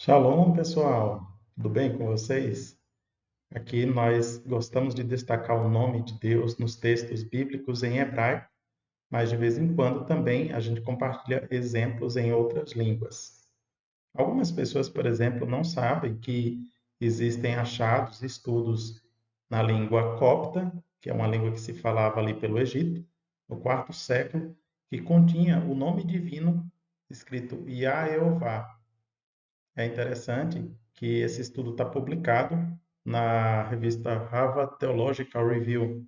Shalom, pessoal. Tudo bem com vocês? Aqui nós gostamos de destacar o nome de Deus nos textos bíblicos em hebraico, mas de vez em quando também a gente compartilha exemplos em outras línguas. Algumas pessoas, por exemplo, não sabem que existem achados, estudos na língua copta, que é uma língua que se falava ali pelo Egito, no quarto século, que continha o nome divino escrito Yahweh. É interessante que esse estudo está publicado na revista Harvard Theological Review,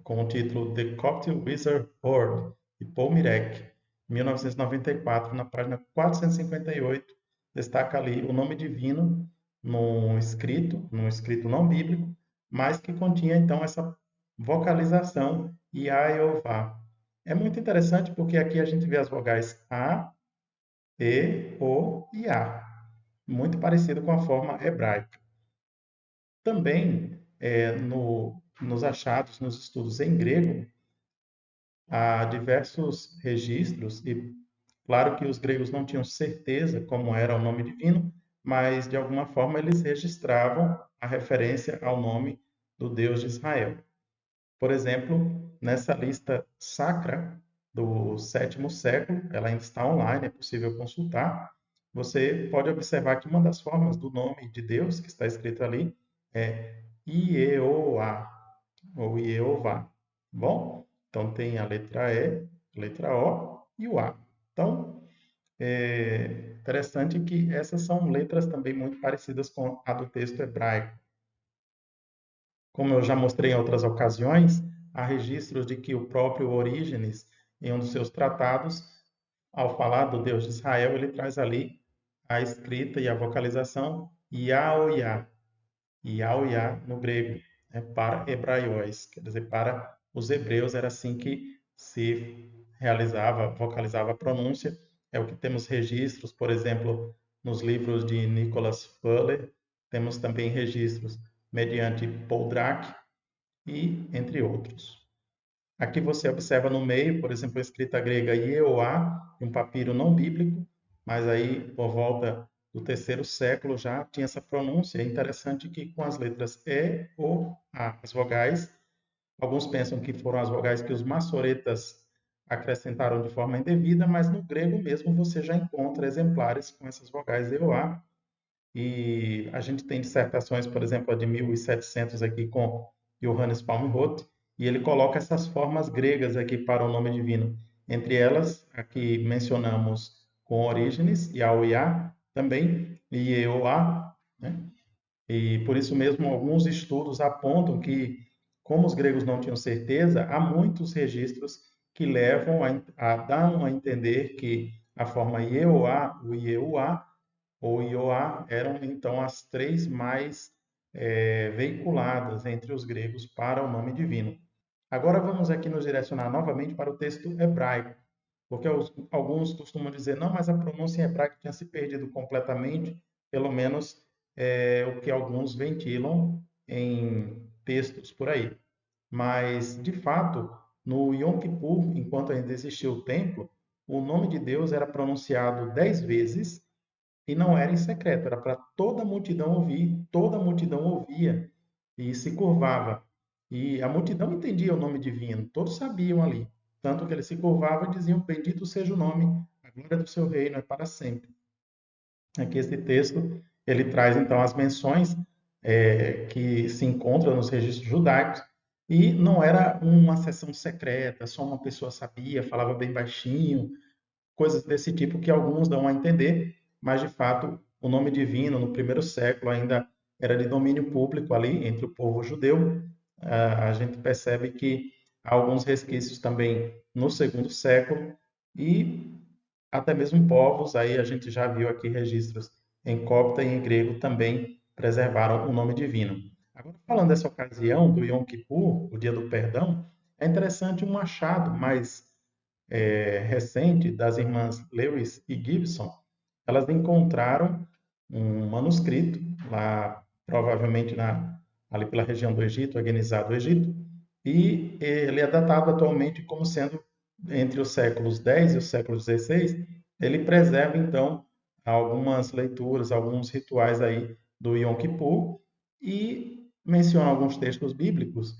com o título The Coptic Wizard Horde, de Paul Mirek, 1994, na página 458, destaca ali o nome divino num escrito não bíblico, mas que continha então essa vocalização Iaiová. É muito interessante porque aqui a gente vê as vogais A, E, O e A, muito parecido com a forma hebraica. Também, nos achados, nos estudos em grego, há diversos registros, e claro que os gregos não tinham certeza como era o nome divino, mas de alguma forma eles registravam a referência ao nome do Deus de Israel. Por exemplo, nessa lista sacra do sétimo século, ela ainda está online, é possível consultar. Você pode observar que uma das formas do nome de Deus que está escrito ali é Ieoá ou Ieová. Bom, então tem a letra E, a letra O e o A. Então, é interessante que essas são letras também muito parecidas com a do texto hebraico. Como eu já mostrei em outras ocasiões, há registros de que o próprio Orígenes, em um dos seus tratados, ao falar do Deus de Israel, ele traz ali a escrita e a vocalização Yaoyá, Yaoyá no grego, para hebraióis, quer dizer, para os hebreus era assim que se realizava, vocalizava a pronúncia. É o que temos registros, por exemplo, nos livros de Nicholas Fuller, temos também registros mediante Paul Dirac e entre outros. Aqui você observa no meio, por exemplo, a escrita grega Ieoá, um papiro não bíblico, mas aí por volta do terceiro século já tinha essa pronúncia. É interessante que com as letras E, O, A, as vogais, alguns pensam que foram as vogais que os maçoretas acrescentaram de forma indevida, mas no grego mesmo você já encontra exemplares com essas vogais E, O, A. E a gente tem dissertações, por exemplo, a de 1700 aqui com Johannes Palmroth, e ele coloca essas formas gregas aqui para o nome divino. Entre elas, aqui mencionamos com Orígenes, Yahuiá, também Ieoá, né? E por isso mesmo alguns estudos apontam que, como os gregos não tinham certeza, há muitos registros que levam a dar a entender que a forma Ieoá, o Ieuá, ou Ioá eram então as três mais veiculadas entre os gregos para o nome divino. Agora vamos aqui nos direcionar novamente para o texto hebraico, porque alguns costumam dizer, não, mas a pronúncia em hebraico tinha se perdido completamente, pelo menos o que alguns ventilam em textos por aí. Mas, de fato, no Yom Kippur, enquanto ainda existia o templo, o nome de Deus era pronunciado 10 vezes e não era em secreto, era para toda a multidão ouvir, toda a multidão ouvia e se curvava. E a multidão entendia o nome divino, todos sabiam ali. Tanto que eles se curvavam e diziam: Bendito seja o nome, a glória do seu reino é para sempre. Aqui esse texto, ele traz então as menções que se encontram nos registros judaicos, e não era uma sessão secreta, só uma pessoa sabia, falava bem baixinho, coisas desse tipo que alguns dão a entender, mas de fato o nome divino no primeiro século ainda era de domínio público ali entre o povo judeu. A gente percebe que há alguns resquícios também no segundo século e até mesmo povos, aí a gente já viu aqui registros em copta e em grego também preservaram o nome divino. Agora, falando dessa ocasião do Yom Kippur, o dia do perdão, é interessante um achado mais recente das irmãs Lewis e Gibson. Elas encontraram um manuscrito lá, provavelmente ali pela região do Egito, organizado do Egito, e ele é datado atualmente como sendo entre os séculos X e o século XVI. Ele preserva, então, algumas leituras, alguns rituais aí do Yom Kippur e menciona alguns textos bíblicos.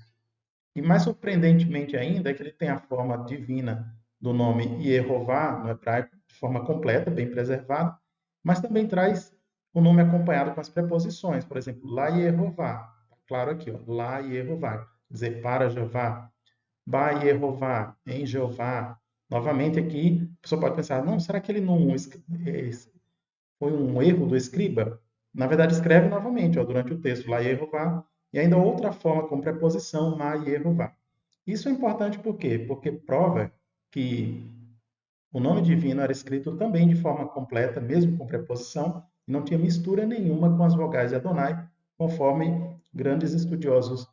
E mais surpreendentemente ainda é que ele tem a forma divina do nome Yehová, no hebraico, de forma completa, bem preservada, mas também traz o nome acompanhado com as preposições. Por exemplo, lá Yehová. Tá claro aqui, ó, lá Yehová. Quer dizer, para Jeová. Ba Yehová, em Jeová. Novamente aqui, a pessoa pode pensar, não, será que ele não foi um erro do escriba? Na verdade, escreve novamente, ó, durante o texto, lá Yehová, e ainda outra forma com preposição, ma Yehová. Isso é importante por quê? Porque prova que o nome divino era escrito também de forma completa, mesmo com preposição, e não tinha mistura nenhuma com as vogais de Adonai, conforme grandes estudiosos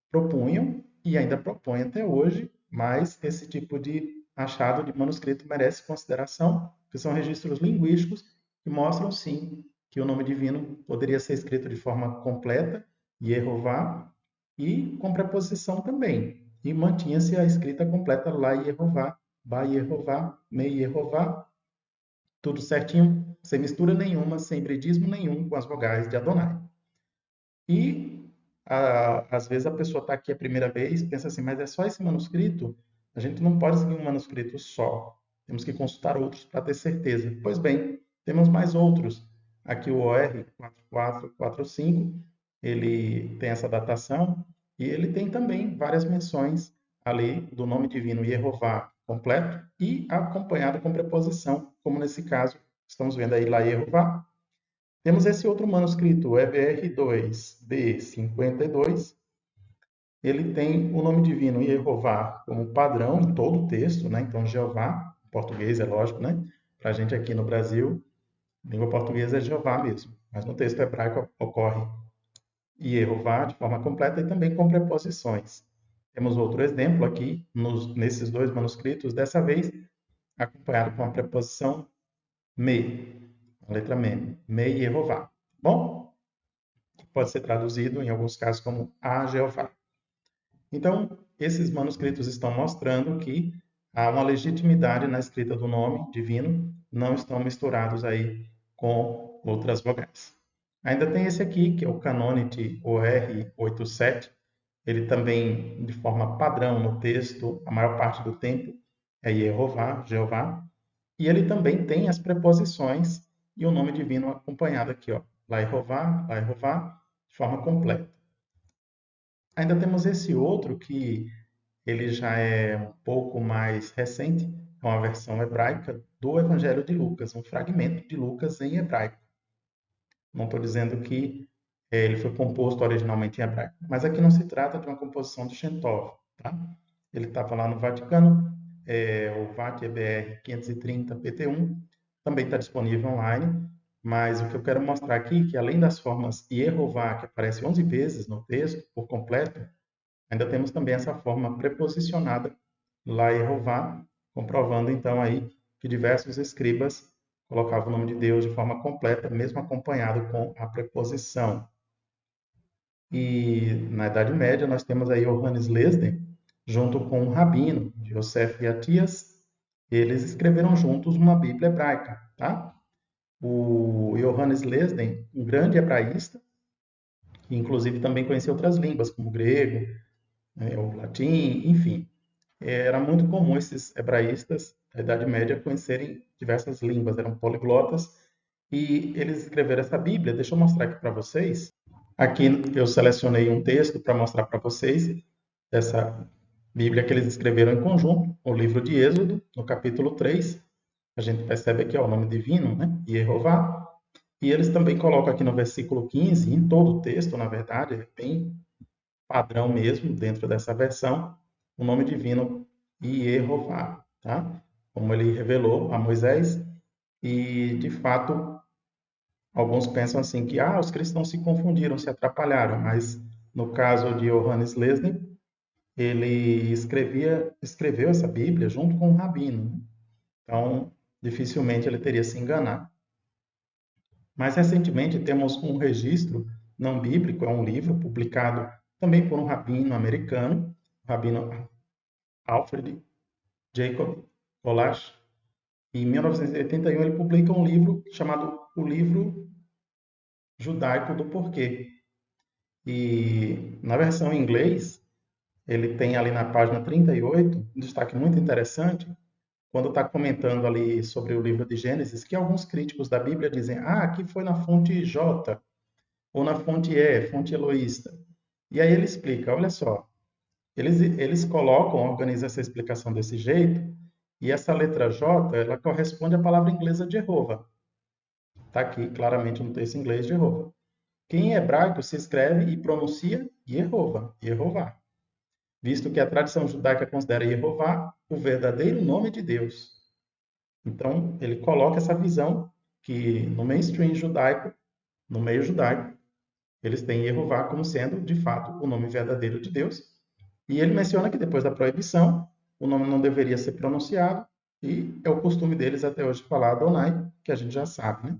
propunham e ainda propõem até hoje, mas esse tipo de achado de manuscrito merece consideração, que são registros linguísticos que mostram sim que o nome divino poderia ser escrito de forma completa, Yehová, e com preposição também. E mantinha-se a escrita completa lá Yehová, Ba Yehová, Me Yehová, tudo certinho, sem mistura nenhuma, sem hibridismo nenhum com as vogais de Adonai. E às vezes a pessoa está aqui a primeira vez, pensa assim, mas é só esse manuscrito? A gente não pode seguir um manuscrito só. Temos que consultar outros para ter certeza. Pois bem, temos mais outros. Aqui o OR 4445, ele tem essa datação e ele tem também várias menções ali do nome divino Yehová completo e acompanhado com preposição, como nesse caso, estamos vendo aí lá Yehová. Temos esse outro manuscrito, o EBR2B52. Ele tem o nome divino Yehová como padrão em todo o texto, né? Então, Jeová, em português é lógico, né? Para a gente aqui no Brasil, língua portuguesa é Jeová mesmo, mas no texto hebraico ocorre Yehová de forma completa e também com preposições. Temos outro exemplo aqui, nesses dois manuscritos, dessa vez acompanhado com a preposição me, a letra me Yehová. Bom, pode ser traduzido em alguns casos como a Jeová. Então, esses manuscritos estão mostrando que há uma legitimidade na escrita do nome divino, não estão misturados aí com outras vogais. Ainda tem esse aqui, que é o Canonite OR87. Ele também, de forma padrão no texto, a maior parte do tempo é Yehová, Jeová. E ele também tem as preposições e o nome divino acompanhado aqui, ó, lá Yehová, de forma completa. Ainda temos esse outro que ele já é um pouco mais recente, é uma versão hebraica do Evangelho de Lucas, um fragmento de Lucas em hebraico. Não estou dizendo que ele foi composto originalmente em hebraico, mas aqui não se trata de uma composição de Shentov, tá? Ele estava lá no Vaticano, o VAT EBR 530 PT1, também está disponível online, mas o que eu quero mostrar aqui é que além das formas Yehová, que aparece 11 vezes no texto por completo, ainda temos também essa forma preposicionada lá Yehová, comprovando então aí que diversos escribas colocavam o nome de Deus de forma completa, mesmo acompanhado com a preposição. E na Idade Média nós temos aí Johannes Lesden, junto com um rabino, Yosef Atias, eles escreveram juntos uma Bíblia hebraica, tá? O Johannes Lesden, um grande hebraísta, que inclusive também conhecia outras línguas, como o grego, o latim, enfim. Era muito comum esses hebraístas da Idade Média conhecerem diversas línguas, eram poliglotas, e eles escreveram essa Bíblia. Deixa eu mostrar aqui para vocês. Aqui eu selecionei um texto para mostrar para vocês essa Bíblia que eles escreveram em conjunto, o livro de Êxodo, no capítulo 3. A gente percebe aqui ó, o nome divino, né? Yehová. E eles também colocam aqui no versículo 15, em todo o texto, na verdade, é bem padrão mesmo, dentro dessa versão, o nome divino Yehová, tá? Como ele revelou a Moisés. E, de fato, alguns pensam assim que os cristãos se confundiram, se atrapalharam, mas no caso de Johannes Leslie, ele escreveu essa Bíblia junto com um rabino. Né? Então, dificilmente ele teria se enganado. Mais recentemente, temos um registro não bíblico, é um livro publicado também por um rabino americano, o rabino Alfred Jacob Kolash. Em 1981, ele publica um livro chamado o livro judaico do porquê. E na versão em inglês, ele tem ali na página 38 um destaque muito interessante, quando está comentando ali sobre o livro de Gênesis, que alguns críticos da Bíblia dizem, aqui foi na fonte J, ou na fonte E, fonte eloísta. E aí ele explica, olha só, eles colocam, organizam essa explicação desse jeito, e essa letra J, ela corresponde à palavra inglesa Jehovah. Está aqui claramente no texto em inglês, Jehovah. Que em hebraico se escreve e pronuncia Yehovah, Yehová, visto que a tradição judaica considera Yehová o verdadeiro nome de Deus. Então, ele coloca essa visão que no mainstream judaico, no meio judaico, eles têm Yehová como sendo, de fato, o nome verdadeiro de Deus. E ele menciona que depois da proibição, o nome não deveria ser pronunciado, e é o costume deles até hoje falar Adonai, que a gente já sabe, né?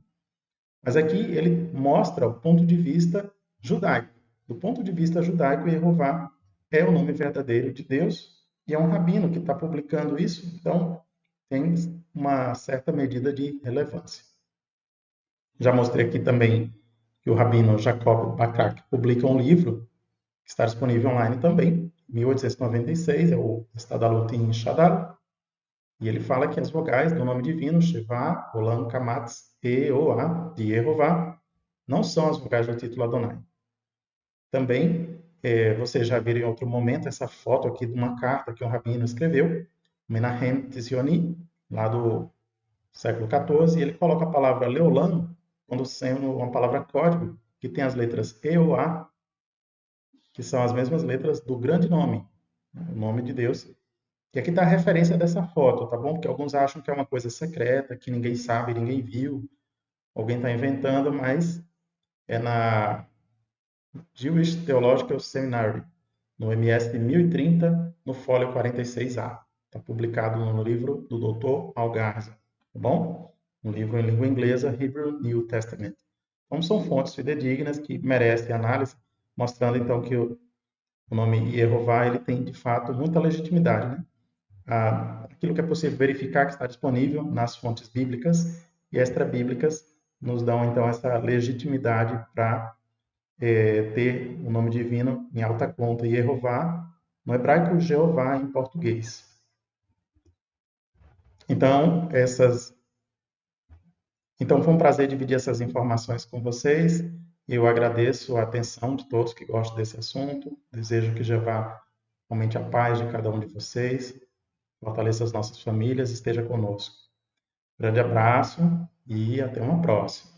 Mas aqui ele mostra o ponto de vista judaico. Do ponto de vista judaico, Jeová é o nome verdadeiro de Deus e é um rabino que está publicando isso, então tem uma certa medida de relevância. Já mostrei aqui também que o rabino Jacob Bakak publica um livro que está disponível online também, 1896, é o Estadalutin Shadal, e ele fala que as vogais do nome divino, Sheva, Olam, Kamatz, E, O, A, de Jeová, não são as vogais do título Adonai. Também, vocês já viram em outro momento essa foto aqui de uma carta que um rabino escreveu, Menahem Tzioni, lá do século XIV, e ele coloca a palavra Leolam quando sendo uma palavra código que tem as letras E ou A, que são as mesmas letras do grande nome, o nome de Deus. E aqui está a referência dessa foto, tá bom? Porque alguns acham que é uma coisa secreta, que ninguém sabe, ninguém viu, alguém está inventando, mas é na Jewish Theological Seminary, no MS de 1030, no fólio 46A. Está publicado no livro do Dr. Algarza, tá bom? Um livro em língua inglesa, Hebrew New Testament. Então, são fontes fidedignas que merecem análise, mostrando então que o nome Yehová ele tem, de fato, muita legitimidade, né? Aquilo que é possível verificar que está disponível nas fontes bíblicas e extra-bíblicas nos dão, então, essa legitimidade para ter o nome divino em alta conta, Yehová, no hebraico, Jeová em português. Então, foi um prazer dividir essas informações com vocês. Eu agradeço a atenção de todos que gostam desse assunto. Desejo que Jeová aumente a paz de cada um de vocês, fortaleça as nossas famílias, esteja conosco. Grande abraço e até uma próxima.